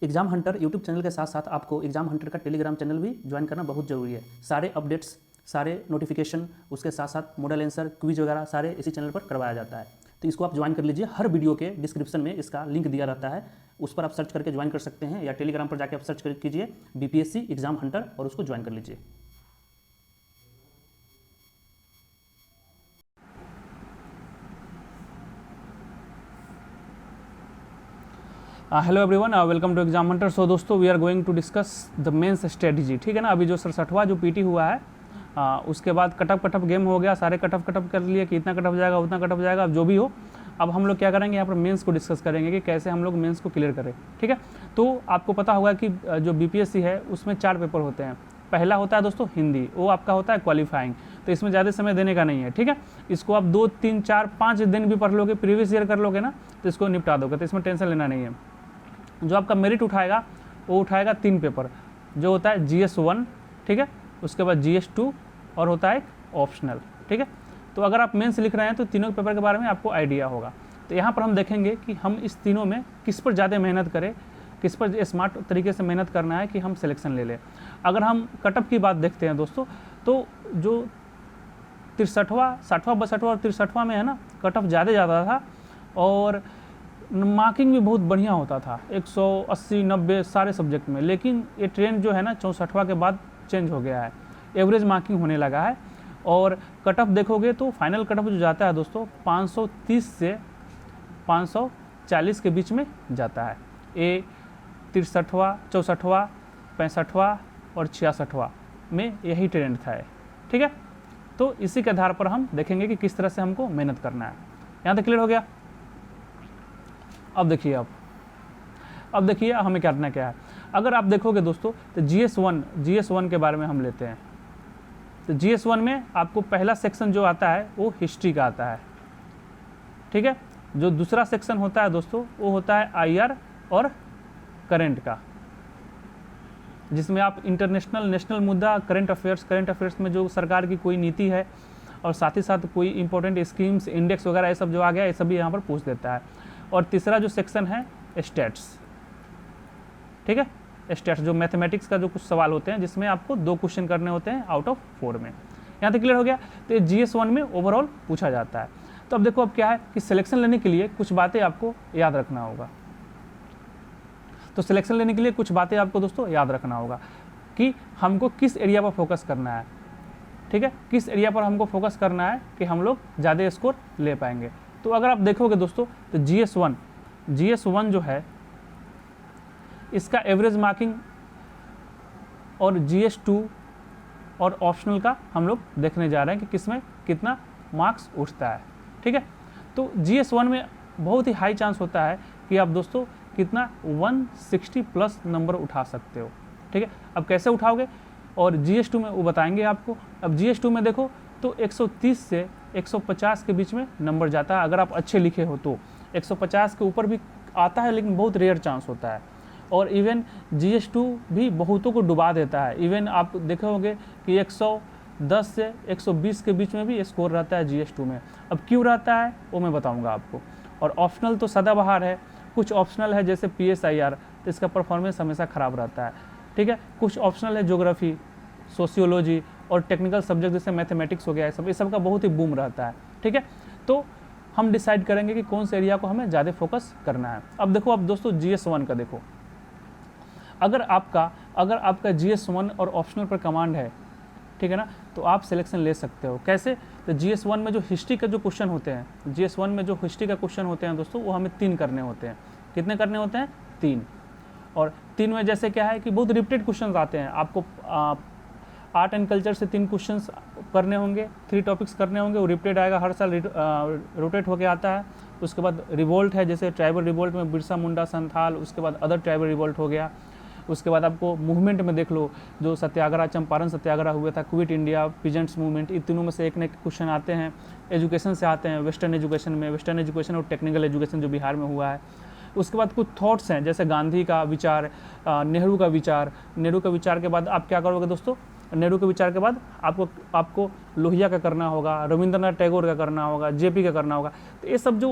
Exam Hunter YouTube channel के साथ साथ आपको एग्जाम हंटर का टेलीग्राम चैनल भी ज्वाइन करना बहुत ज़रूरी है। सारे अपडेट्स, सारे नोटिफिकेशन, उसके साथ साथ मॉडल आंसर, क्विज वगैरह सारे इसी चैनल पर करवाया जाता है। तो इसको आप ज्वाइन कर लीजिए। हर वीडियो के डिस्क्रिप्शन में इसका लिंक दिया रहता है, उस पर आप सर्च करके ज्वाइन कर सकते हैं, या टेलीग्राम पर जाके आप सर्च कीजिए BPSC एग्जाम हंटर और उसको ज्वाइन कर लीजिए। Hello everyone, welcome to exam hunter. So दोस्तों, we are going to discuss the mains strategy. ठीक है ना। अभी जो 67वां जो PT हुआ है, उसके बाद कटअप गेम हो गया, सारे कटअप कर लिए कि इतना कटअप जाएगा उतना कटअप जाएगा। अब जो भी हो, अब हम लोग क्या करेंगे, यहाँ पर मेंस को डिस्कस करेंगे कि कैसे हम लोग मेंस को क्लियर करें। ठीक है। तो आपको पता होगा कि जो BPSC है उसमें 4 पेपर होते हैं। पहला होता है दोस्तों हिंदी, वो आपका होता है क्वालिफाइंग, तो इसमें ज़्यादा समय देने का नहीं है। ठीक है। इसको आप 2, 3, 4, 5 दिन भी पढ़ लोगे, प्रीवियस ईयर कर लोगे ना, तो इसको निपटा दोगे, तो इसमें टेंशन लेना नहीं है। जो आपका मेरिट उठाएगा वो उठाएगा 3 पेपर, जो होता है GS1, ठीक है, उसके बाद GS2 और होता है एक ऑप्शनल। ठीक है। तो अगर आप मेंस लिख रहे हैं तो तीनों पेपर के बारे में आपको आइडिया होगा। तो यहाँ पर हम देखेंगे कि हम इस तीनों में किस पर ज़्यादा मेहनत करें, किस पर स्मार्ट तरीके से मेहनत करना है कि हम सिलेक्शन ले लें। अगर हम कटअप की बात देखते हैं दोस्तों, तो जो 63वां, 60वां, 62वां और 63वां में है ना, कटअप ज़्यादा था और मार्किंग भी बहुत बढ़िया होता था, 180, 90 सारे सब्जेक्ट में। लेकिन ये ट्रेंड जो है ना 64वां के बाद चेंज हो गया है, एवरेज मार्किंग होने लगा है। और कटअप देखोगे तो फाइनल कटअप जो जाता है दोस्तों 530 से 540 के बीच में जाता है। ये 63वां, 64वां, 65वां और 66वां में यही ट्रेंड था। ठीक है। तो इसी के आधार पर हम देखेंगे कि किस तरह से हमको मेहनत करना है। यहाँ तक क्लियर हो गया। अब देखिए, अब देखिए हमें करना क्या है। अगर आप देखोगे दोस्तों तो GS1 के बारे में हम लेते हैं। तो GS1 में आपको पहला सेक्शन जो आता है वो हिस्ट्री का आता है। ठीक है। जो दूसरा सेक्शन होता है दोस्तों वो होता है IR और करंट का, जिसमें आप इंटरनेशनल, नेशनल मुद्दा, करंट अफेयर्स में जो सरकार की कोई नीति है और साथ ही साथ कोई इंपॉर्टेंट स्कीम्स, इंडेक्स वगैरह ये सब जो आ गया, ये सभी यहाँ पर पूछ देता है। और तीसरा जो सेक्शन है स्टैट्स। ठीक है। स्टैट्स जो मैथमेटिक्स का जो कुछ सवाल होते हैं, जिसमें आपको 2 क्वेश्चन करने होते हैं आउट ऑफ 4 में। यहाँ तक क्लियर हो गया। तो ये GS1 में ओवरऑल पूछा जाता है। तो अब देखो, अब क्या है कि सिलेक्शन लेने के लिए कुछ बातें आपको याद रखना होगा। तो सिलेक्शन लेने के लिए कुछ बातें आपको दोस्तों याद रखना होगा कि हमको किस एरिया पर फोकस करना है। ठीक है। किस एरिया पर हमको फोकस करना है कि हम लोग ज़्यादा स्कोर ले पाएंगे। तो अगर आप देखोगे दोस्तों तो GS1 जो है, इसका एवरेज मार्किंग और GS2 और ऑप्शनल का हम लोग देखने जा रहे हैं कि किसमें कितना मार्क्स उठता है। ठीक है। तो GS1 में बहुत ही हाई चांस होता है कि आप दोस्तों कितना 160 प्लस नंबर उठा सकते हो। ठीक है। अब कैसे उठाओगे और GS2 में वो बताएंगे आपको। अब GS2 में देखो तो 130 से 150 के बीच में नंबर जाता है। अगर आप अच्छे लिखे हो तो 150 के ऊपर भी आता है, लेकिन बहुत रेयर चांस होता है। और इवन GS2 भी बहुतों को डुबा देता है। इवन आप देखे होंगे कि 110 से 120 के बीच में भी स्कोर रहता है GS2 में। अब क्यों रहता है वो मैं बताऊंगा आपको। और ऑप्शनल तो सदाबहार है। कुछ ऑप्शनल है जैसे PSIR, तो इसका परफॉर्मेंस हमेशा ख़राब रहता है। ठीक है। कुछ ऑप्शनल है ज्योग्राफी, सोशियोलॉजी और टेक्निकल सब्जेक्ट जैसे मैथमेटिक्स हो गया, ये सब का बहुत ही बूम रहता है। ठीक है। तो हम डिसाइड करेंगे कि कौन से एरिया को हमें ज़्यादा फोकस करना है। अब देखो, अब दोस्तों GS1 का देखो, अगर आपका GS1 और ऑप्शनल पर कमांड है, ठीक है ना, तो आप सिलेक्शन ले सकते हो। कैसे? तो GS1 में जो हिस्ट्री का जो क्वेश्चन होते हैं, GS1 में जो हिस्ट्री का क्वेश्चन होते हैं दोस्तों, वो हमें 3 करने होते हैं। कितने करने होते हैं? 3। और 3 में जैसे क्या है कि बहुत रिपीटेड क्वेश्चन आते हैं। आपको आर्ट एंड कल्चर से 3 क्वेश्चंस करने होंगे, 3 टॉपिक्स करने होंगे। वो रिपीटेड आएगा, हर साल रोटेट होके आता है। उसके बाद रिवोल्ट है, जैसे ट्राइबल रिवोल्ट में बिरसा मुंडा, संथाल, उसके बाद अदर ट्राइबल रिवोल्ट हो गया। उसके बाद आपको मूवमेंट में देख लो, जो सत्याग्रह, चंपारण सत्याग्रह हुआ था, क्विट इंडिया, पीजेंट्स मूवमेंट, इन तीनों में से एक न एक क्वेश्चन आते हैं। एजुकेशन से आते हैं, वेस्टर्न एजुकेशन और टेक्निकल एजुकेशन जो बिहार में हुआ है। उसके बाद कुछ थॉट्स हैं, जैसे गांधी का विचार, नेहरू का विचार के बाद आप क्या करोगे दोस्तों, नेहरू के विचार के बाद आपको लोहिया का करना होगा, रविंद्रनाथ टैगोर का करना होगा, जेपी का करना होगा। तो ये सब जो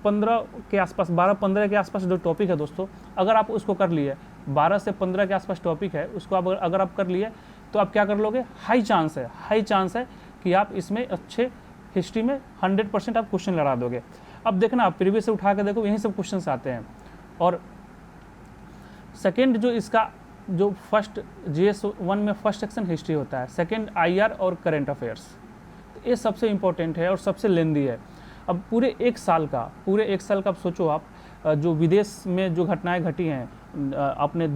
15 के आसपास, 12-15 के आसपास जो टॉपिक है दोस्तों, अगर आप उसको कर लिए, 12 से 15 के आसपास टॉपिक है, उसको आप अगर आप कर लिए तो आप क्या कर लोगे, हाई चांस है कि आप इसमें अच्छे हिस्ट्री में 100% आप क्वेश्चन लड़ा दोगे। अब देखना, आप प्रीवियस से उठा के देखो, यही सब क्वेश्चन आते हैं। और सेकेंड जो इसका जो फर्स्ट GS1 में फर्स्ट सेक्शन हिस्ट्री होता है, सेकेंड IR और करेंट अफेयर्स, तो ये सबसे इम्पोर्टेंट है और सबसे लेंदी है। अब पूरे एक साल का आप सोचो, आप जो विदेश में जो घटनाएं घटी हैं, अपने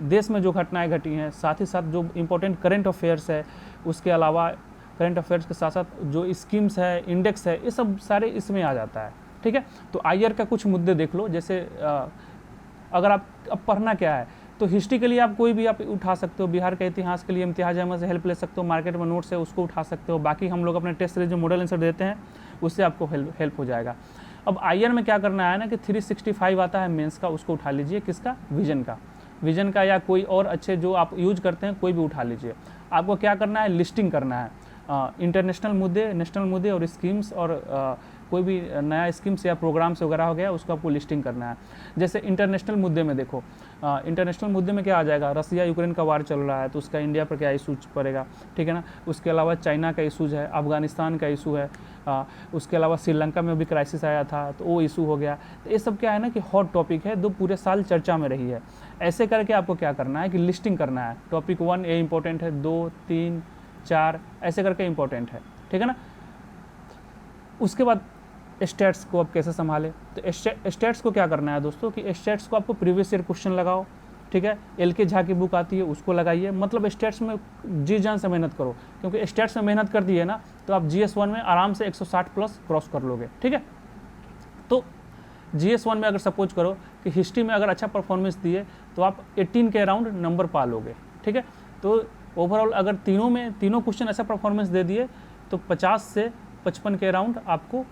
देश में जो घटनाएं घटी हैं, साथ ही साथ जो इम्पोर्टेंट करेंट अफेयर्स है, उसके अलावा करेंट अफेयर्स के साथ साथ जो स्कीम्स है, इंडेक्स है, ये सब सारे इसमें आ जाता है। ठीक है, तो IR का कुछ मुद्दे देख लो। जैसे अगर आप अब पढ़ना क्या है, तो हिस्ट्री के लिए आप कोई भी आप उठा सकते हो, बिहार के इतिहास के लिए इम्तियाज अहमद से हेल्प ले सकते हो, मार्केट में नोट्स है उसको उठा सकते हो। बाकी हम लोग अपने टेस्ट सीरीज जो मॉडल आंसर देते हैं उससे आपको हेल्प हो जाएगा। अब IR में क्या करना है ना कि 365 आता है मेंस का, उसको उठा लीजिए। किसका? विजन का या कोई और अच्छे जो आप यूज करते हैं कोई भी उठा लीजिए। आपको क्या करना है, लिस्टिंग करना है, इंटरनेशनल मुद्दे, नेशनल मुद्दे और स्कीम्स, और कोई भी नया स्कीम्स या प्रोग्राम्स वगैरह हो गया उसको आपको लिस्टिंग करना है। जैसे इंटरनेशनल मुद्दे में देखो, इंटरनेशनल मुद्दे में क्या आ जाएगा, रसिया यूक्रेन का वार चल रहा है तो उसका इंडिया पर क्या इशूज पड़ेगा, ठीक है ना। उसके अलावा चाइना का इशूज है, अफगानिस्तान का इशू है, उसके अलावा श्रीलंका में भी क्राइसिस आया था तो वो इशू हो गया। तो ये सब क्या है ना कि हॉट टॉपिक है, जो पूरे साल चर्चा में रही है। ऐसे करके आपको क्या करना है कि लिस्टिंग करना है। टॉपिक 1 ये इंपॉर्टेंट है, 2, 3, 4 ऐसे करके इंपॉर्टेंट है, ठीक है ना। उसके बाद स्टेट्स को अब कैसे संभाले, तो स्टेट्स को क्या करना है दोस्तों कि स्टेट्स को आपको प्रीवियस ईयर क्वेश्चन लगाओ, ठीक है। LK झा की बुक आती है उसको लगाइए, मतलब स्टेट्स में जी जान से मेहनत करो, क्योंकि स्टेट्स में मेहनत कर दिए ना तो आप GS1 में आराम से 160 प्लस क्रॉस कर लोगे, ठीक है। तो GS1 में अगर सपोज करो कि हिस्ट्री में अगर अच्छा परफॉर्मेंस दिए तो आप 18 के अराउंड नंबर पा लोगे, ठीक है। तो ओवरऑल अगर तीनों क्वेश्चन ऐसा परफॉर्मेंस दे दिए तो 50 से 55 के अराउंड आपको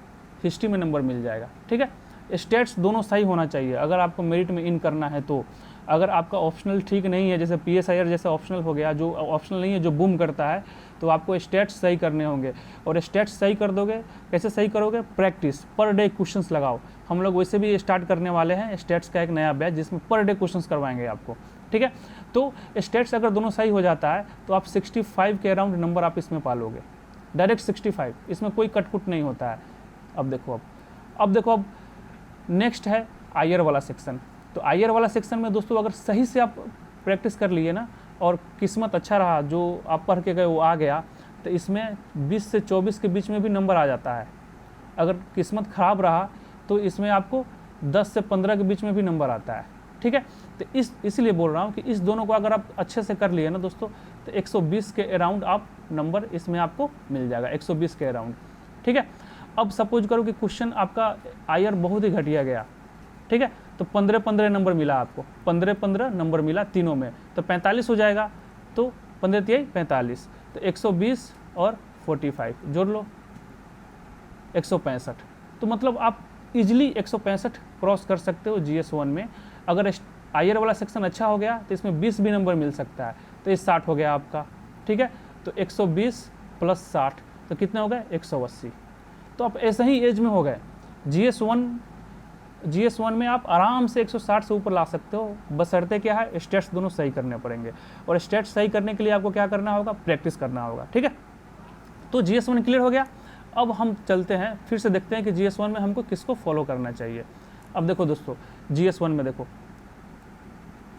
हिस्ट्री में नंबर मिल जाएगा, ठीक है। स्टेट्स दोनों सही होना चाहिए अगर आपको मेरिट में इन करना है तो। अगर आपका ऑप्शनल ठीक नहीं है, जैसे PSIR जैसे ऑप्शनल हो गया, जो ऑप्शनल नहीं है जो बूम करता है, तो आपको स्टेट्स सही करने होंगे। और स्टेट्स सही कर दोगे, कैसे सही करोगे, प्रैक्टिस, पर डे क्वेश्चंस लगाओ। हम लोग वैसे भी स्टार्ट करने वाले हैं स्टेट्स का एक नया बैच जिसमें पर डे क्वेश्चंस करवाएंगे आपको, ठीक है। तो स्टेट्स अगर दोनों सही हो जाता है तो आप 65 के अराउंड नंबर आप इसमें पा लोगे, डायरेक्ट 65, इसमें कोई कटकुट नहीं होता है। अब देखो नेक्स्ट है IR वाला सेक्शन। तो IR वाला सेक्शन में दोस्तों अगर सही से आप प्रैक्टिस कर लिए ना और किस्मत अच्छा रहा, जो आप पढ़ के गए वो आ गया, तो इसमें 20 से 24 के बीच में भी नंबर आ जाता है। अगर किस्मत ख़राब रहा तो इसमें आपको 10 से 15 के बीच में भी नंबर आता है, ठीक है। तो इसलिए बोल रहा हूँ कि इस दोनों को अगर आप अच्छे से कर लिए ना दोस्तों तो 120 के अराउंड आप नंबर इसमें आपको मिल जाएगा, 120 के अराउंड, ठीक है। अब सपोज करो कि क्वेश्चन आपका IR बहुत ही घटिया गया, ठीक है, तो 15-15 नंबर मिला आपको, 15-15 नंबर मिला तीनों में, तो 45 हो जाएगा। तो 15 45, तो 120 और 45 जोड़ लो, 165। तो मतलब आप इजीली 165 क्रॉस कर सकते हो GS1 में। अगर IR वाला सेक्शन अच्छा हो गया तो इसमें 20 भी नंबर मिल सकता है, तो ये 60 हो गया आपका, ठीक है। तो 120 प्लस 60 तो कितने हो गए, 180। तो आप ऐसे ही एज में हो गए। GS1 में आप आराम से 160 से ऊपर ला सकते हो, बशर्ते क्या है, स्टेट्स दोनों सही करने पड़ेंगे। और स्टेट्स सही करने के लिए आपको क्या करना होगा, प्रैक्टिस करना होगा, ठीक है। तो GS1 क्लियर हो गया। अब हम चलते हैं फिर से देखते हैं कि GS1 में हमको किसको फॉलो करना चाहिए। अब देखो दोस्तों GS1 में देखो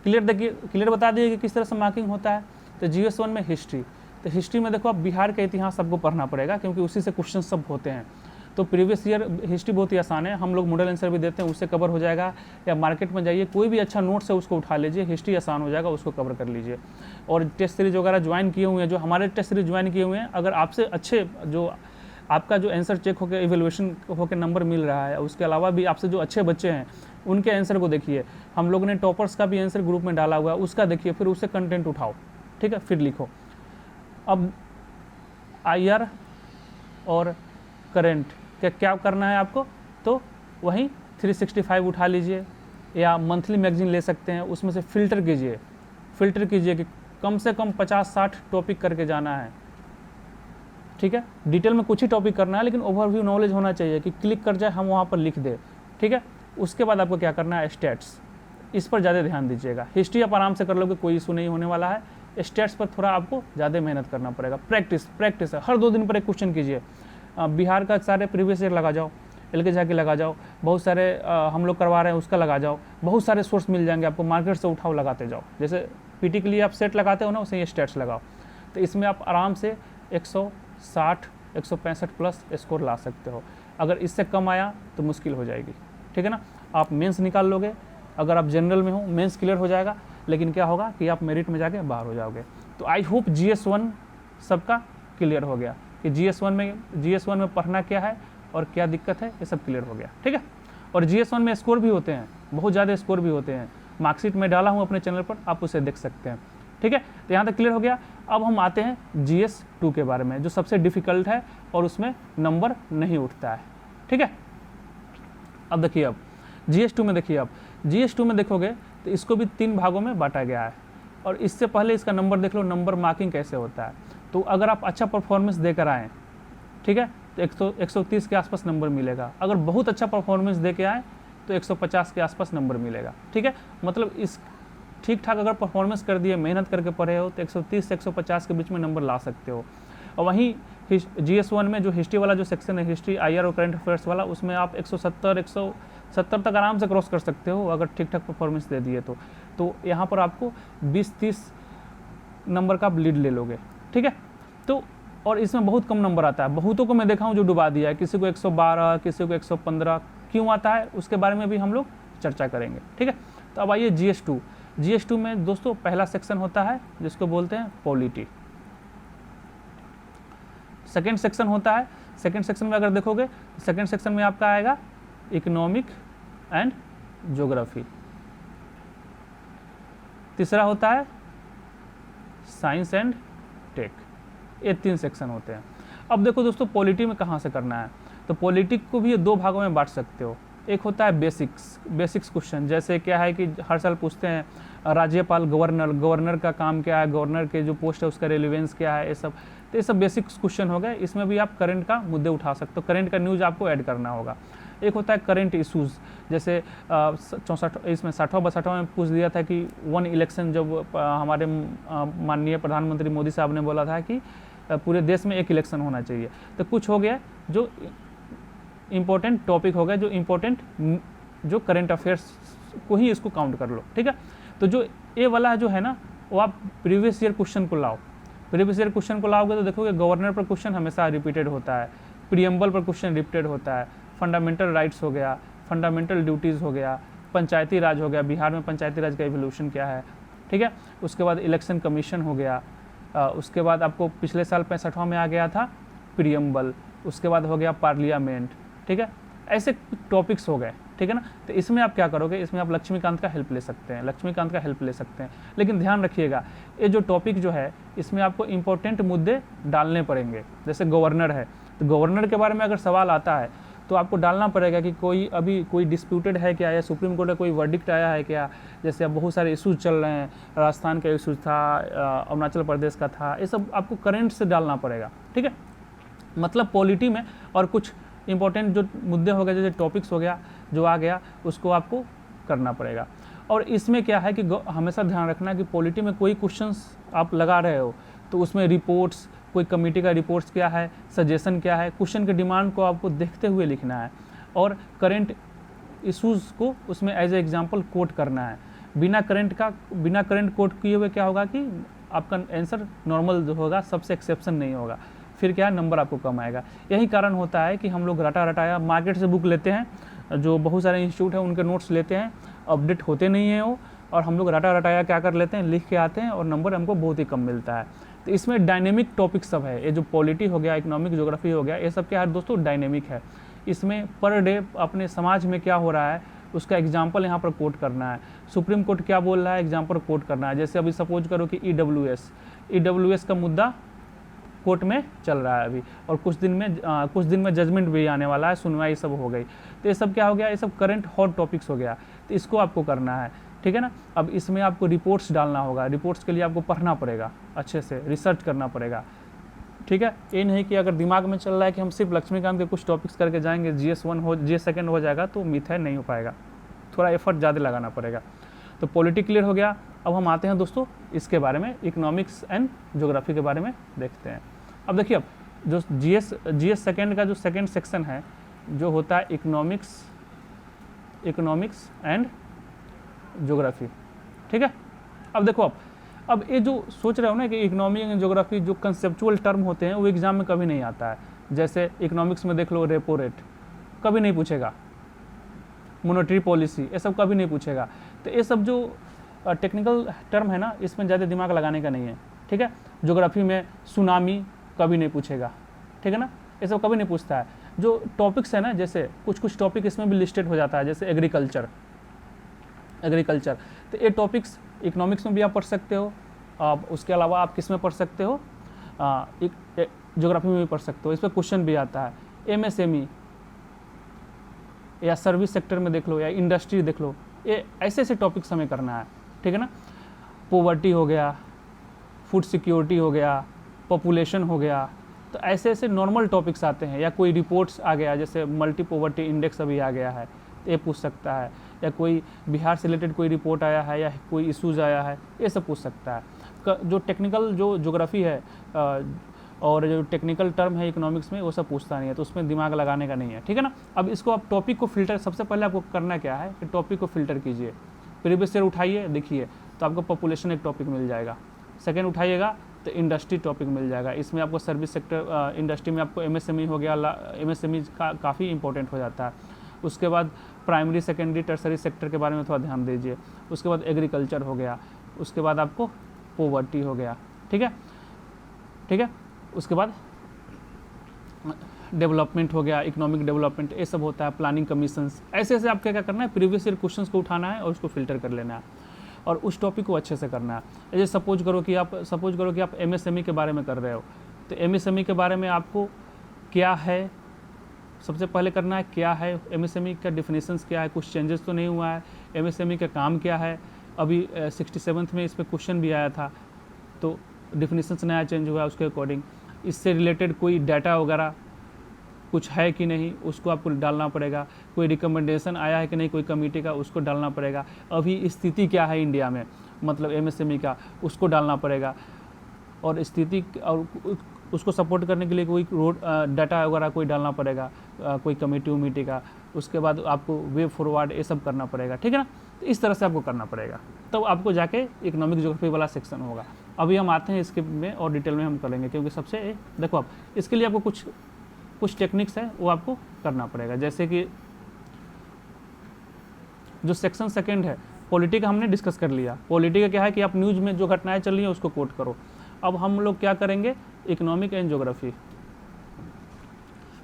क्लियर बता दिए कि किस तरह से मार्किंग होता है। तो GS1 में हिस्ट्री, तो हिस्ट्री में देखो आप बिहार का इतिहास सबको पढ़ना पड़ेगा क्योंकि उसी से क्वेश्चन सब होते हैं। तो प्रीवियस ईयर हिस्ट्री बहुत ही आसान है, हम लोग मॉडल आंसर भी देते हैं, उससे कवर हो जाएगा। या मार्केट में जाइए, कोई भी अच्छा नोट्स है उसको उठा लीजिए, हिस्ट्री आसान हो जाएगा, उसको कवर कर लीजिए। और टेस्ट सीरीज वगैरह ज्वाइन किए हुए हैं, जो हमारे टेस्ट सीरीज ज्वाइन किए हुए हैं, अगर आपसे अच्छे जो आपका जो आंसर चेक होकर इवेल्युएशन होकर नंबर मिल रहा है, उसके अलावा भी आपसे जो अच्छे बच्चे हैं उनके आंसर को देखिए। हम लोगों ने टॉपर्स का भी आंसर ग्रुप में डाला हुआ है, उसका देखिए, फिर उससे कंटेंट उठाओ, ठीक है, फिर लिखो। अब IR और करेंट क्या करना है आपको, तो वहीं 365 उठा लीजिए या मंथली मैगजीन ले सकते हैं, उसमें से फ़िल्टर कीजिए कि कम से कम 50-60 टॉपिक करके जाना है, ठीक है। डिटेल में कुछ ही टॉपिक करना है, लेकिन ओवरव्यू नॉलेज होना चाहिए कि क्लिक कर जाए हम वहाँ पर लिख दे, ठीक है। उसके बाद आपको क्या करना है, स्टैट्स, इस पर ज़्यादा ध्यान दीजिएगा। हिस्ट्री आप आराम से कर लोगे, कोई इशू नहीं होने वाला है। स्टैट्स पर थोड़ा आपको ज़्यादा मेहनत करना पड़ेगा। प्रैक्टिस है, हर 2 दिन पर एक क्वेश्चन कीजिए। बिहार का सारे प्रीवियस ईयर लगा जाओ, LK झाकी लगा जाओ, बहुत सारे हम लोग करवा रहे हैं उसका लगा जाओ, बहुत सारे सोर्स मिल जाएंगे आपको, मार्केट से उठाओ लगाते जाओ। जैसे PT के लिए आप सेट लगाते हो ना, वैसे ये स्टैट्स लगाओ, तो इसमें आप आराम से 160 165 प्लस स्कोर ला सकते हो। अगर इससे कम आया तो मुश्किल हो जाएगी, ठीक है ना। आप मेंस निकाल लोगे, अगर आप जनरल में हो मेंस क्लियर हो जाएगा, लेकिन क्या होगा कि आप मेरिट में जाके बाहर हो जाओगे। तो आई होप GS1 सबका क्लियर हो गया कि GS1 में पढ़ना क्या है और क्या दिक्कत है, ये सब क्लियर हो गया, ठीक है। और GS1 में स्कोर भी होते हैं, बहुत ज़्यादा स्कोर भी होते हैं। मार्कशीट में डाला हूँ अपने चैनल पर, आप उसे देख सकते हैं, ठीक है। तो यहाँ तक क्लियर हो गया। अब हम आते हैं GS2 के बारे में, जो सबसे डिफ़िकल्ट है और उसमें नंबर नहीं उठता है, ठीक है। अब देखिए, अब GS2 में देखिए, अब GS2 में देखोगे तो इसको भी 3 भागों में बांटा गया है। और इससे पहले इसका नंबर देख लो, नंबर मार्किंग कैसे होता है। तो अगर आप अच्छा परफॉर्मेंस देकर आएँ, ठीक है, तो 130 के आसपास नंबर मिलेगा। अगर बहुत अच्छा परफॉर्मेंस दे के आए तो 150 के आसपास नंबर मिलेगा, ठीक है। मतलब इस ठीक ठाक अगर परफॉर्मेंस कर दिए, मेहनत करके पढ़े हो, तो 130 से 150 के बीच में नंबर ला सकते हो। और वहीं GS1 में जो हिस्ट्री वाला जो सेक्शन है, हिस्ट्री, IR और करंट अफेयर्स वाला, उसमें आप 170 तक आराम से क्रॉस कर सकते हो अगर ठीक ठाक परफॉर्मेंस दे दिए तो यहाँ पर आपको 20-30 नंबर का आप लीड ले लोगे, ठीक है। तो और इसमें बहुत कम नंबर आता है, बहुतों को मैं देखा हूँ जो डुबा दिया है, किसी को 112, किसी को 115, क्यों आता है उसके बारे में भी हम लोग चर्चा करेंगे, ठीक है। तो अब आइए GS2 में दोस्तों पहला सेक्शन होता है जिसको बोलते हैं पॉलिटी। सेकंड सेक्शन होता है, सेकंड सेक्शन में अगर देखोगे, सेकंड सेक्शन में आपका आएगा इकोनॉमिक एंड ज्योग्राफी। तीसरा होता है साइंस एंड टेक। ये 3 सेक्शन होते हैं। अब देखो दोस्तों, पॉलिटी में कहाँ से करना है, तो पॉलिटी को भी ये 2 भागों में बांट सकते हो। एक होता है बेसिक्स क्वेश्चन, जैसे क्या है कि हर साल पूछते हैं राज्यपाल, गवर्नर का काम क्या है, गवर्नर के जो पोस्ट है उसका रेलिवेंस क्या है, ये सब। तो ये सब बेसिक्स क्वेश्चन हो गए। इसमें भी आप करंट का मुद्दे उठा सकते हो, करंट का न्यूज़ आपको ऐड करना होगा। एक होता है करंट इशूज़, जैसे 60वां में पूछ दिया था कि 1 इलेक्शन, जब हमारे माननीय प्रधानमंत्री मोदी साहब ने बोला था कि पूरे देश में 1 इलेक्शन होना चाहिए। तो कुछ हो गया जो इम्पोर्टेंट टॉपिक हो गया, जो इम्पोर्टेंट जो करंट अफेयर्स को ही इसको काउंट कर लो, ठीक है। तो जो ए वाला जो है ना, वो आप प्रीवियस ईयर क्वेश्चन को लाओ। प्रीवियस ईयर क्वेश्चन को लाओगे तो देखोगे गवर्नर पर क्वेश्चन हमेशा रिपीटेड होता है, प्रीएम्बल पर क्वेश्चन रिपीटेड होता है, फंडामेंटल राइट्स हो गया, फंडामेंटल ड्यूटीज़ हो गया, पंचायती राज हो गया, बिहार में पंचायती राज का इवोल्यूशन क्या है, ठीक है। उसके बाद इलेक्शन कमीशन हो गया, उसके बाद आपको पिछले साल 65वां में आ गया था प्रीएम्बल, उसके बाद हो गया पार्लियामेंट, ठीक है। ऐसे टॉपिक्स हो गए, ठीक है ना। तो इसमें आप क्या करोगे, इसमें आप लक्ष्मीकांत का हेल्प ले सकते हैं, लेकिन ध्यान रखिएगा, ये जो टॉपिक जो है इसमें आपको इंपॉर्टेंट मुद्दे डालने पड़ेंगे। जैसे गवर्नर है, तो गवर्नर के बारे में अगर सवाल आता है तो आपको डालना पड़ेगा कि कोई डिस्प्यूटेड है क्या, या सुप्रीम कोर्ट का कोई वर्डिक्ट आया है क्या। जैसे अब बहुत सारे इशूज़ चल रहे हैं, राजस्थान का इशूज़ था, अरुणाचल प्रदेश का था, ये सब आपको करंट से डालना पड़ेगा, ठीक है। मतलब पॉलिटी में और कुछ इंपॉर्टेंट जो मुद्दे हो गए, जैसे टॉपिक्स हो गया, जो आ गया उसको आपको करना पड़ेगा। और इसमें क्या है कि हमेशा ध्यान रखना कि पॉलिटी में कोई क्वेश्चंस आप लगा रहे हो तो उसमें रिपोर्ट्स, कोई कमेटी का रिपोर्ट्स क्या है, सजेशन क्या है, क्वेश्चन के डिमांड को आपको देखते हुए लिखना है और करंट इशूज़ को उसमें एज ए एग्जाम्पल कोट करना है। बिना करंट कोट किए हुए क्या होगा कि आपका आंसर नॉर्मल जो होगा, सबसे एक्सेप्शन नहीं होगा, फिर क्या नंबर आपको कम आएगा। यही कारण होता है कि हम लोग रटाया मार्केट से बुक लेते हैं, जो बहुत सारे इंस्टीट्यूट हैं उनके नोट्स लेते हैं, अपडेट होते नहीं हैं वो, और हम लोग रटाया क्या कर लेते हैं, लिख के आते हैं और नंबर हमको बहुत ही कम मिलता है। तो इसमें डायनेमिक टॉपिक सब है, ये जो पॉलिटी हो गया, इकोनॉमिक ज्योग्राफी हो गया, ये सब क्या है दोस्तों, डायनेमिक है। इसमें पर डे अपने समाज में क्या हो रहा है उसका एग्जाम्पल यहाँ पर कोट करना है। सुप्रीम कोर्ट क्या बोल रहा है, एग्जाम्पल कोट करना है। जैसे अभी सपोज करो कि EWS का मुद्दा कोर्ट में चल रहा है अभी, और कुछ दिन में जजमेंट भी आने वाला है, सुनवाई सब हो गई। तो ये सब क्या हो गया, ये सब करंट हॉट टॉपिक्स हो गया, तो इसको आपको करना है। ठीक है ना। अब इसमें आपको रिपोर्ट्स डालना होगा, रिपोर्ट्स के लिए आपको पढ़ना पड़ेगा, अच्छे से रिसर्च करना पड़ेगा, ठीक है। ये नहीं कि अगर दिमाग में चल रहा है कि हम सिर्फ लक्ष्मीकांत के कुछ टॉपिक्स करके जाएंगे, GS1 हो, GS सेकेंड हो जाएगा, तो मिथ है, नहीं हो पाएगा, थोड़ा एफर्ट ज़्यादा लगाना पड़ेगा। तो पॉलिटी क्लियर हो गया। अब हम आते हैं दोस्तों इसके बारे में, इकोनॉमिक्स एंड ज्योग्राफी के बारे में देखते हैं। अब देखिए, अब जो GS सेकेंड का जो सेकेंड सेक्शन है जो होता है इकोनॉमिक्स एंड ज्योग्राफी, ठीक है। अब देखो, अब ये जो सोच रहे हो ना कि इकोनॉमिक एंड ज्योग्राफी जो कंसेप्चुअल टर्म होते हैं वो एग्जाम में कभी नहीं आता है। जैसे इकोनॉमिक्स में देख लो, रेपो रेट कभी नहीं पूछेगा, मॉनेटरी पॉलिसी ये सब कभी नहीं पूछेगा। तो ये सब जो टेक्निकल टर्म है ना, इसमें ज़्यादा दिमाग लगाने का नहीं है, ठीक है। ज्योग्राफी में सुनामी कभी नहीं पूछेगा, ठीक है ना, ये सब कभी नहीं पूछता है। जो टॉपिक्स है ना, जैसे कुछ टॉपिक इसमें भी लिस्टेड हो जाता है, जैसे एग्रीकल्चर, तो ये टॉपिक्स इकोनॉमिक्स में भी आप पढ़ सकते हो, उसके अलावा आप किस में पढ़ सकते हो, ज्योग्राफी में भी पढ़ सकते हो। इस पर क्वेश्चन भी आता है। MSME या सर्विस सेक्टर में देख लो, या इंडस्ट्री देख लो, ये ऐसे ऐसे टॉपिक्स हमें करना है, ठीक है ना। पॉवर्टी हो गया, फूड सिक्योरिटी हो गया, पॉपुलेशन हो गया, तो ऐसे ऐसे नॉर्मल टॉपिक्स आते हैं। या कोई रिपोर्ट्स आ गया, जैसे मल्टी पॉवर्टी इंडेक्स अभी आ गया है, ये पूछ सकता है। या कोई बिहार से रिलेटेड कोई रिपोर्ट आया है, या कोई इशूज़ आया है, ये सब पूछ सकता है। जो टेक्निकल जो ज्योग्राफी है और जो टेक्निकल टर्म है इकोनॉमिक्स में, वो सब पूछता नहीं है, तो उसमें दिमाग लगाने का नहीं है, ठीक है ना। अब इसको आप टॉपिक को फिल्टर, सबसे पहले आपको करना क्या है कि टॉपिक को फिल्टर कीजिए। प्रीवियस ईयर उठाइए, देखिए, तो आपको पॉपुलेशन एक टॉपिक मिल जाएगा। सेकेंड उठाइएगा तो इंडस्ट्री टॉपिक मिल जाएगा, इसमें आपको सर्विस सेक्टर, इंडस्ट्री में आपको MSME हो गया, MSME काफ़ी इंपॉर्टेंट हो जाता है। उसके बाद प्राइमरी सेकेंडरी टर्सरी सेक्टर के बारे में थोड़ा ध्यान दीजिए। उसके बाद एग्रीकल्चर हो गया, उसके बाद आपको पॉवर्टी हो गया, ठीक है। उसके बाद डेवलपमेंट हो गया, इकोनॉमिक डेवलपमेंट, ये सब होता है, प्लानिंग कमीशंस, ऐसे ऐसे आपको क्या करना है, प्रीवियस ईयर क्वेश्चंस को उठाना है और उसको फिल्टर कर लेना है और उस टॉपिक को अच्छे से करना है। जैसे सपोज करो कि आप MSME के बारे में कर रहे हो, तो MSME के बारे में आपको क्या है, सबसे पहले करना है क्या है MSME का, डिफिनेशंस क्या है, कुछ चेंजेस तो नहीं हुआ है, MSME का काम क्या है। अभी 67th में इस पर क्वेश्चन भी आया था, तो डिफिनेशंस नया चेंज हुआ है, उसके अकॉर्डिंग इससे रिलेटेड कोई डाटा वगैरह कुछ है कि नहीं, उसको आपको डालना पड़ेगा। कोई रिकमेंडेशन आया है कि नहीं कोई कमेटी का, उसको डालना पड़ेगा। अभी स्थिति क्या है इंडिया में, मतलब MSME का, उसको डालना पड़ेगा। और स्थिति और उसको सपोर्ट करने के लिए कोई डाटा वगैरह कोई डालना पड़ेगा, कोई कमेटी उमेटी का। उसके बाद आपको वे फॉरवर्ड ये सब करना पड़ेगा, ठीक है ना। तो इस तरह से आपको करना पड़ेगा, तब आपको जाके इकोनॉमिक ज्योग्राफी वाला सेक्शन होगा। अभी हम आते हैं इसके में और डिटेल में हम करेंगे, क्योंकि सबसे देखो, आप इसके लिए आपको कुछ टेक्निक्स है वो आपको करना पड़ेगा। जैसे कि जो सेक्शन सेकंड है पॉलिटी का, हमने डिस्कस कर लिया। पॉलिटी का क्या है कि आप न्यूज़ में जो घटनाएं चल रही हैं उसको कोट करो। अब हम लोग क्या करेंगे, इकोनॉमिक एंड ज्योग्राफी।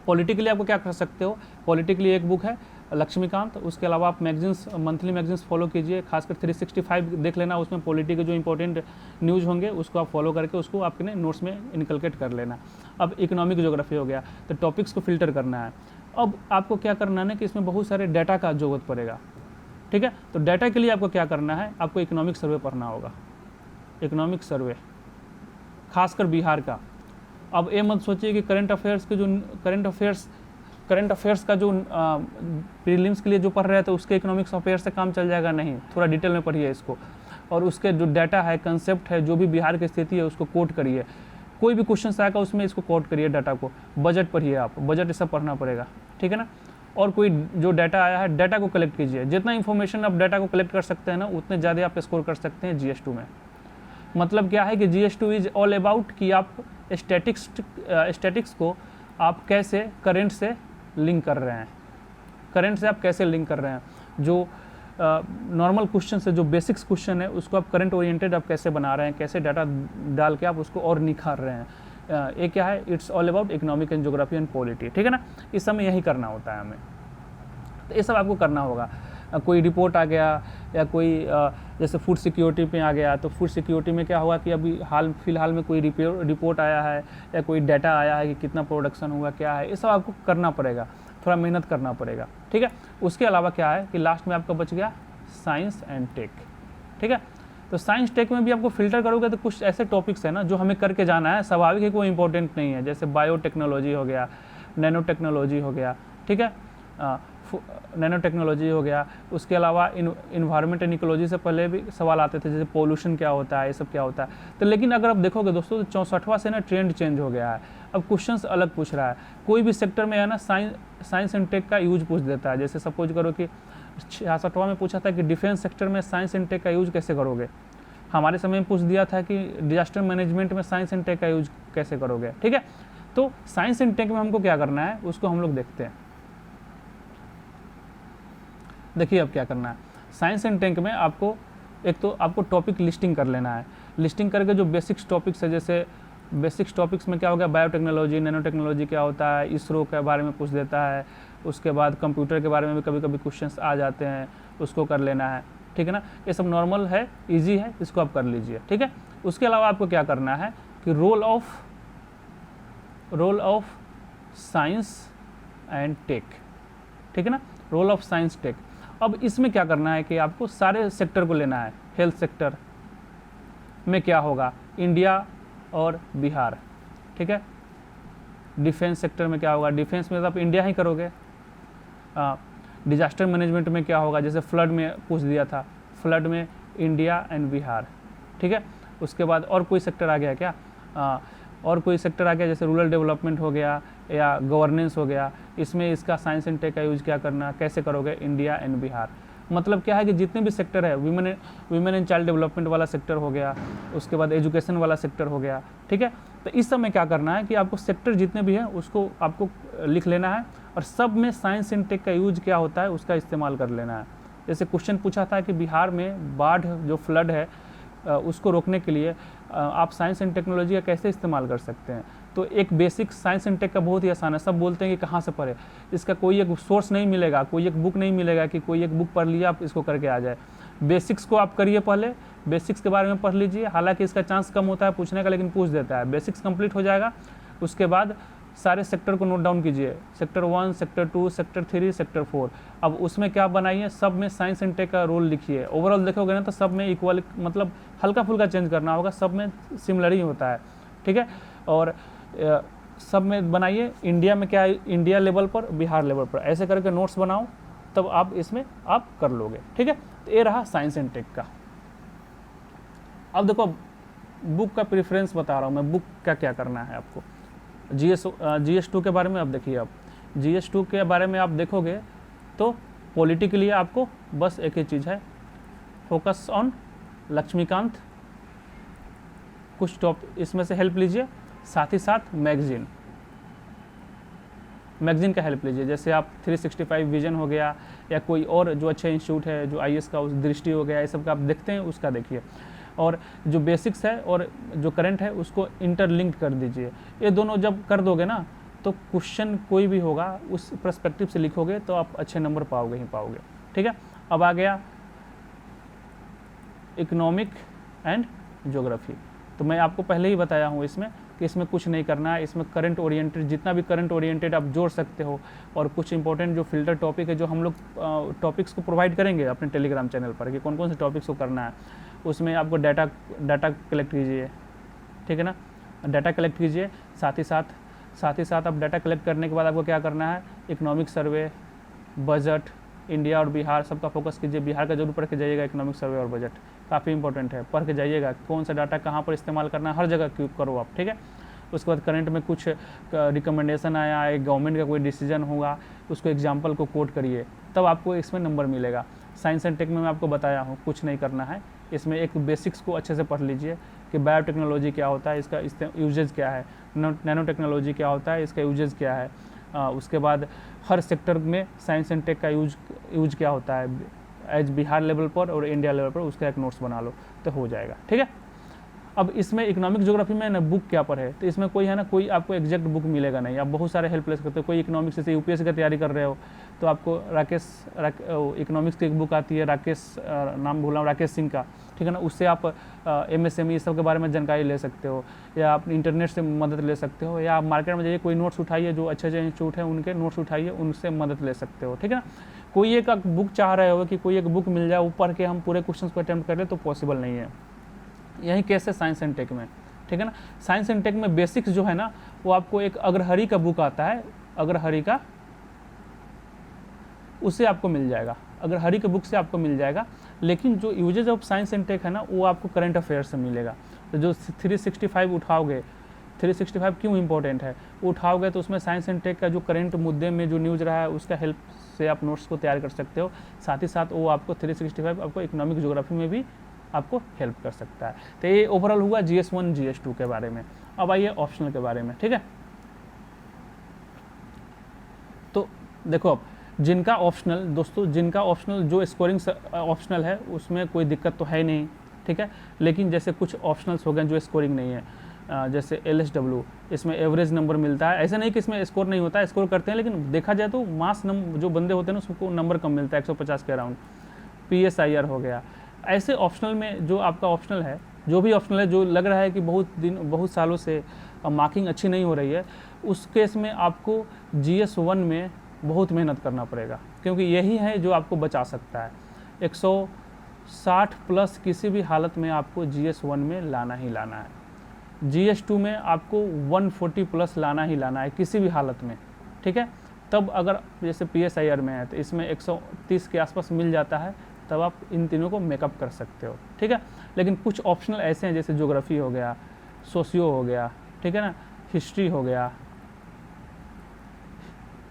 पॉलिटी के लिए आपको क्या कर सकते हो, पॉलिटी के लिए एक बुक है लक्ष्मीकांत, उसके अलावा आप मैगजीन्स, मंथली मैगजीन्स फॉलो कीजिए, खासकर 365 देख लेना, उसमें पॉलिटी के जो इंपॉर्टेंट न्यूज़ होंगे उसको आप फॉलो करके उसको आपके नोट्स में इनकलकेट कर लेना। अब इकोनॉमिक ज्योग्राफी हो गया, तो टॉपिक्स को फिल्टर करना है। अब आपको क्या करना है ना कि इसमें बहुत सारे डाटा का जरूरत पड़ेगा, ठीक है। तो डाटा के लिए आपको क्या करना है, आपको इकोनॉमिक सर्वे पढ़ना होगा, इकोनॉमिक सर्वे, खासकर बिहार का। अब ये मत सोचिए कि करंट अफेयर्स के जो करंट अफेयर्स का जो प्रीलिम्स के लिए जो पढ़ रहे थे उसके इकोनॉमिक्स अफेयर्स से काम चल जाएगा, नहीं, थोड़ा डिटेल में पढ़िए इसको। और उसके जो डाटा है, कंसेप्ट है, जो भी बिहार की स्थिति है उसको कोट करिए। कोई भी क्वेश्चन आएगा उसमें इसको कोट करिए डाटा को। बजट पढ़िए आप, बजट ये सब पढ़ना पड़ेगा, ठीक है ना। और कोई जो डाटा आया है, डाटा को कलेक्ट कीजिए। जितना इन्फॉर्मेशन आप डाटा को कलेक्ट कर सकते हैं ना, उतने ज़्यादा आप स्कोर कर सकते हैं GS2 में। मतलब क्या है कि GS2 इज ऑल अबाउट कि आप स्टैटिक्स को आप कैसे करंट से लिंक कर रहे हैं, करंट से आप कैसे लिंक कर रहे हैं। जो नॉर्मल क्वेश्चन से, जो बेसिक्स क्वेश्चन है उसको आप करंट ओरिएंटेड आप कैसे बना रहे हैं, कैसे डाटा डाल के आप उसको और निखार रहे हैं। ये क्या है, it's all about economic and geography and polity, ठीक है ना। इस समय यही करना होता है हमें, तो ये सब आपको करना होगा। कोई रिपोर्ट आ गया या कोई जैसे फूड सिक्योरिटी पे आ गया, तो फूड सिक्योरिटी में क्या हुआ कि अभी फिलहाल में कोई रिपोर्ट आया है या कोई डाटा आया है कि कितना प्रोडक्शन हुआ, क्या है, ये सब आपको करना पड़ेगा, थोड़ा मेहनत करना पड़ेगा, ठीक है। उसके अलावा क्या है कि लास्ट में आपका बच गया साइंस एंड टेक। ठीक है, तो साइंस टेक में भी आपको फिल्टर करोगे तो कुछ ऐसे टॉपिक्स हैं ना जो हमें करके जाना है, स्वाभाविक है कोई इंपॉर्टेंट नहीं है, जैसे बायोटेक्नोलॉजी हो गया, नैनो टेक्नोलॉजी हो गया। ठीक है, नैनो टेक्नोलॉजी हो गया। उसके अलावा इन्वायरमेंट एंड इकोलॉजी से पहले भी सवाल आते थे, जैसे पोल्यूशन क्या होता है, ये सब क्या होता है। तो लेकिन अगर आप देखोगे दोस्तों तो 64वां से ना ट्रेंड चेंज हो गया है, अब क्वेश्चंस अलग पूछ रहा है। कोई भी सेक्टर में है ना साइंस एंड टेक का यूज पूछ देता है। जैसे सपोज करो कि 66वां में पूछा था कि डिफेंस सेक्टर में साइंस एंड टेक का यूज कैसे करोगे। हमारे समय में पूछ दिया था कि डिजास्टर मैनेजमेंट में साइंस एंड टेक का यूज कैसे करोगे। ठीक है, तो साइंस एंड टेक में हमको क्या करना है उसको हम लोग देखते हैं। देखिए अब क्या करना है, साइंस एंड टेक में आपको एक तो आपको टॉपिक लिस्टिंग कर लेना है। लिस्टिंग करके जो बेसिक्स टॉपिक्स है, जैसे बेसिक्स टॉपिक्स में क्या हो गया, बायोटेक्नोलॉजी, नैनो टेक्नोलॉजी क्या होता है, इसरो के बारे में पूछ देता है। उसके बाद कंप्यूटर के बारे में भी कभी कभी क्वेश्चंस आ जाते हैं, उसको कर लेना है। ठीक है ना, ये सब नॉर्मल है, ईजी है, इसको आप कर लीजिए। ठीक है, उसके अलावा आपको क्या करना है कि role of science and tech. ठीक है ना, रोल ऑफ साइंस टेक। अब इसमें क्या करना है कि आपको सारे सेक्टर को लेना है। हेल्थ सेक्टर में क्या होगा, इंडिया और बिहार। ठीक है, डिफेंस सेक्टर में क्या होगा, डिफेंस में तो आप इंडिया ही करोगे। डिजास्टर मैनेजमेंट में क्या होगा, जैसे फ्लड में पूछ दिया था, फ्लड में इंडिया एंड बिहार। ठीक है, उसके बाद और कोई सेक्टर आ गया क्या, और कोई सेक्टर आ गया जैसे रूरल डेवलपमेंट हो गया या गवर्नेंस हो गया, इसमें इसका साइंस एंड टेक का यूज क्या करना, कैसे करोगे, इंडिया एंड बिहार। मतलब क्या है कि जितने भी सेक्टर है, वीमेन एंड चाइल्ड डेवलपमेंट वाला सेक्टर हो गया, उसके बाद एजुकेशन वाला सेक्टर हो गया। ठीक है, तो इस समय क्या करना है कि आपको सेक्टर जितने भी हैं उसको आपको लिख लेना है और सब में साइंस एंड टेक का यूज क्या होता है उसका इस्तेमाल कर लेना है। जैसे क्वेश्चन पूछा था कि बिहार में बाढ़ जो फ्लड है उसको रोकने के लिए आप साइंस एंड टेक्नोलॉजी का कैसे इस्तेमाल कर सकते हैं। तो एक बेसिक साइंस एंड टेक का बहुत ही आसान है। सब बोलते हैं कि कहाँ से पढ़े, इसका कोई एक सोर्स नहीं मिलेगा, कोई एक बुक नहीं मिलेगा कि कोई एक बुक पढ़ लिया आप इसको करके आ जाए। बेसिक्स को आप करिए, पहले बेसिक्स के बारे में पढ़ लीजिए। हालांकि इसका चांस कम होता है पूछने का, लेकिन पूछ देता है। बेसिक्स कंप्लीट हो जाएगा, उसके बाद सारे सेक्टर को नोट डाउन कीजिए, सेक्टर 1, सेक्टर 2, सेक्टर 3, सेक्टर 4। अब उसमें क्या बनाइए, सब में साइंस एंड टेक का रोल लिखिए। ओवरऑल देखोगे ना तो सब में इक्वल, मतलब हल्का फुल्का चेंज करना होगा, सब में सिमिलर ही होता है। ठीक है, और सब में बनाइए इंडिया में क्या है, इंडिया लेवल पर, बिहार लेवल पर, ऐसे करके नोट्स बनाओ, तब आप इसमें आप कर लोगे। ठीक है, तो ये रहा साइंस एंड टेक का। अब देखो बुक का प्रेफरेंस बता रहा हूँ मैं, बुक का क्या करना है आपको। GS2 के बारे में आप देखिए। आप GS2 के बारे में आप देखोगे तो पॉलिटी के लिए आपको बस एक ही चीज़ है, फोकस ऑन लक्ष्मीकांत, कुछ टॉपिक इसमें से हेल्प लीजिए, साथ ही साथ मैगजीन का हेल्प लीजिए। जैसे आप 365 विजन हो गया या कोई और जो अच्छे इंस्टीट्यूट है, जो IAS का उस दृष्टि हो गया, ये सब का आप देखते हैं उसका देखिए। और जो बेसिक्स है और जो करंट है उसको इंटरलिंक्ड कर दीजिए। ये दोनों जब कर दोगे ना तो क्वेश्चन कोई भी होगा उस पर्सपेक्टिव से लिखोगे तो आप अच्छे नंबर पाओगे ही पाओगे। ठीक है, अब आ गया इकोनॉमिक एंड ज्योग्राफी। तो मैं आपको पहले ही बताया हूँ इसमें कि इसमें कुछ नहीं करना है, इसमें करंट ओरिएंटेड, जितना भी करंट ओरिएंटेड आप जोड़ सकते हो, और कुछ इंपॉर्टेंट जो फिल्टर टॉपिक है जो हम लोग टॉपिक्स को प्रोवाइड करेंगे अपने टेलीग्राम चैनल पर कि कौन कौन से टॉपिक्स को करना है, उसमें आपको डाटा कलेक्ट कीजिए। ठीक है ना, डाटा कलेक्ट कीजिए, साथ ही साथ आप डाटा कलेक्ट करने के बाद आपको क्या करना है, इकोनॉमिक सर्वे, बजट, इंडिया और बिहार सबका फोकस कीजिए। बिहार का जरूर पढ़ के जाइएगा, इकोनॉमिक सर्वे और बजट काफ़ी इंपॉर्टेंट है, पढ़ के जाइएगा कौन सा डाटा कहाँ पर इस्तेमाल करना है, हर जगह क्यों करो आप। ठीक है, उसके बाद करंट में कुछ रिकमेंडेशन आया है, गवर्नमेंट का कोई डिसीजन होगा, उसको एग्जाम्पल को कोट करिए, तब आपको इसमें नंबर मिलेगा। साइंस एंड टेक में मैं आपको बताया हूँ कुछ नहीं करना है, इसमें एक बेसिक्स को अच्छे से पढ़ लीजिए कि बायोटेक्नोलॉजी क्या होता है, इसका यूजेज क्या है, नैनो टेक्नोलॉजी क्या होता है, इसका यूजेज क्या है। उसके बाद हर सेक्टर में साइंस एंड टेक का यूज क्या होता है एज बिहार लेवल पर और इंडिया लेवल पर, उसका एक नोट्स बना लो तो हो जाएगा। ठीक है, अब इसमें इकोनॉमिक ज्योग्राफी में ना बुक क्या पढ़े, तो इसमें कोई है ना, कोई आपको एग्जैक्ट बुक मिलेगा नहीं, आप बहुत सारे हेल्प ले सकते हो। कोई इकोनॉमिक्स जैसे UPSC की तैयारी कर रहे हो तो आपको इकोनॉमिक्स की एक बुक आती है, नाम भूला हूँ, राकेश सिंह का। ठीक है ना, उससे आप MSME सब के बारे में जानकारी ले सकते हो, या आप इंटरनेट से मदद ले सकते हो, या आप मार्केट में जाइए कोई नोट्स उठाइए, जो अच्छे इंस्टीट्यूट हैं उनके नोट्स उठाइए, उनसे मदद ले सकते हो। ठीक है ना, कोई एक बुक चाह रहे हो कि कोई एक बुक मिल जाए, वो पढ़ के हम पूरे क्वेश्चन को अटेम्प्ट कर ले, तो पॉसिबल नहीं है। यही केस है साइंस एंड टेक में, ठीक है ना। साइंस एंड टेक में बेसिक्स जो है ना, वो आपको एक अग्रहरि का बुक आता है, अग्रहरि का, उससे आपको मिल जाएगा, अग्रहरि के बुक से आपको मिल जाएगा। लेकिन जो uses of science and tech है ना, वो आपको करंट अफेयर से मिलेगा। तो जो 365 उठाओगे, 365 क्यों इंपॉर्टेंट है, वो उठाओगे तो उसमें साइंस एंड टेक का जो करंट मुद्दे में जो न्यूज़ रहा है, उसका हेल्प से आप नोट्स को तैयार कर सकते हो। साथ ही साथ वो आपको 365 आपको इकोनॉमिक ज्योग्राफी में भी आपको हेल्प कर सकता है। तो ये ओवरऑल हुआ GS1 GS2 के बारे में। अब आइए ऑप्शनल के बारे में, ठीक है। तो देखो अब जिनका ऑप्शनल, दोस्तों जिनका ऑप्शनल जो स्कोरिंग ऑप्शनल है उसमें कोई दिक्कत तो है नहीं, ठीक है। लेकिन जैसे कुछ ऑप्शनल्स हो गए जो स्कोरिंग नहीं है, जैसे LSW, इसमें एवरेज नंबर मिलता है। ऐसा नहीं कि इसमें स्कोर नहीं होता है, स्कोर करते हैं, लेकिन देखा जाए तो मास जो बंदे होते हैं ना, उसको नंबर कम मिलता है, 150 के अराउंड। PSIR हो गया। ऐसे ऑप्शनल में जो आपका ऑप्शनल है, जो भी ऑप्शनल है, जो लग रहा है कि बहुत सालों से मार्किंग अच्छी नहीं हो रही है, उस केस में आपको GS1 में बहुत मेहनत करना पड़ेगा, क्योंकि यही है जो आपको बचा सकता है। 160 प्लस किसी भी हालत में आपको GS1 में लाना ही लाना है। GS2 में आपको 140 प्लस लाना ही लाना है किसी भी हालत में, ठीक है। तब अगर जैसे PSIR में है तो इसमें 130 के आसपास मिल जाता है, तब आप इन तीनों को मेकअप कर सकते हो, ठीक है। लेकिन कुछ ऑप्शनल ऐसे हैं जैसे ज्योग्राफी हो गया, सोशियो हो गया, ठीक है ना, हिस्ट्री हो गया,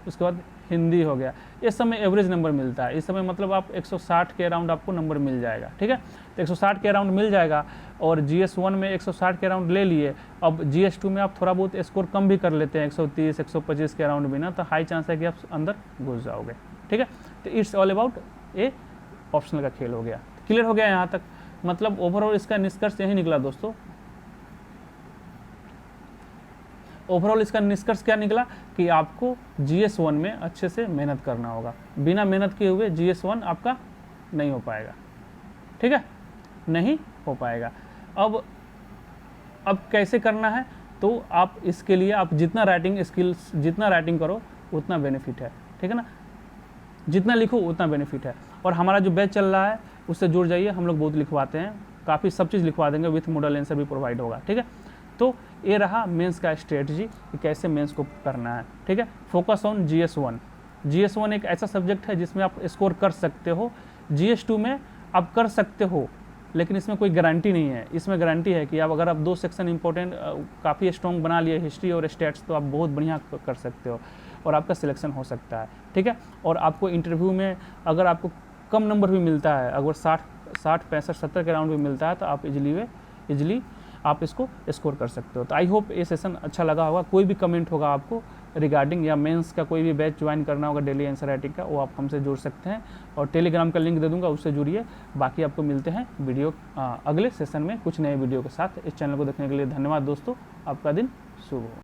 उसके बाद हिंदी हो गया, इस समय एवरेज नंबर मिलता है। इस समय मतलब आप 160 के अराउंड आपको नंबर मिल जाएगा, ठीक है। तो 160 के अराउंड मिल जाएगा, और GS1 में 160 के अराउंड ले लिए। अब GS2 में आप थोड़ा बहुत स्कोर कम भी कर लेते हैं, 130 125 के अराउंड भी ना, तो हाई चांस है कि आप अंदर घुस जाओगे, ठीक है। तो it's all about A optional का खेल हो गया। क्लियर हो गया यहाँ तक? मतलब ओवरऑल इसका निष्कर्ष यही निकला दोस्तों, ओवरऑल इसका निष्कर्ष क्या निकला कि आपको GS1 में अच्छे से मेहनत करना होगा। बिना मेहनत किए हुए GS1 आपका नहीं हो पाएगा, ठीक है, नहीं हो पाएगा। अब कैसे करना है, तो आप इसके लिए आप जितना राइटिंग स्किल्स, जितना राइटिंग करो उतना बेनिफिट है, ठीक है ना, जितना लिखो उतना बेनिफिट है। और हमारा जो बैच चल रहा है उससे जुड़ जाइए, हम लोग बहुत लिखवाते हैं, काफ़ी सब चीज़ लिखवा देंगे, विथ मॉडल आंसर भी प्रोवाइड होगा, ठीक है। तो ये रहा मेंस का स्ट्रेटजी कि कैसे मेंस को करना है, ठीक है। Focus on GS1। GS1 एक ऐसा सब्जेक्ट है जिसमें आप स्कोर कर सकते हो, GS2 में आप कर सकते हो, लेकिन इसमें कोई गारंटी नहीं है। इसमें गारंटी है कि आप अगर आप 2 सेक्शन इंपॉर्टेंट काफ़ी स्ट्रॉन्ग बना लिए, हिस्ट्री और स्टैट्स, तो आप बहुत बढ़िया कर सकते हो और आपका सिलेक्शन हो सकता है, ठीक है। और आपको इंटरव्यू में अगर आपको कम नंबर भी मिलता है, अगर 60 65 70 के राउंड भी मिलता है, तो आप इजली आप इसको स्कोर कर सकते हो। तो आई होप ये सेशन अच्छा लगा होगा। कोई भी कमेंट होगा आपको रिगार्डिंग, या मेंस का कोई भी बैच ज्वाइन करना होगा डेली आंसर राइटिंग का, वो आप हमसे जुड़ सकते हैं, और टेलीग्राम का लिंक दे दूंगा, उससे जुड़िए। बाकी आपको मिलते हैं वीडियो अगले सेशन में कुछ नए वीडियो के साथ। इस चैनल को देखने के लिए धन्यवाद दोस्तों, आपका दिन शुभ हो।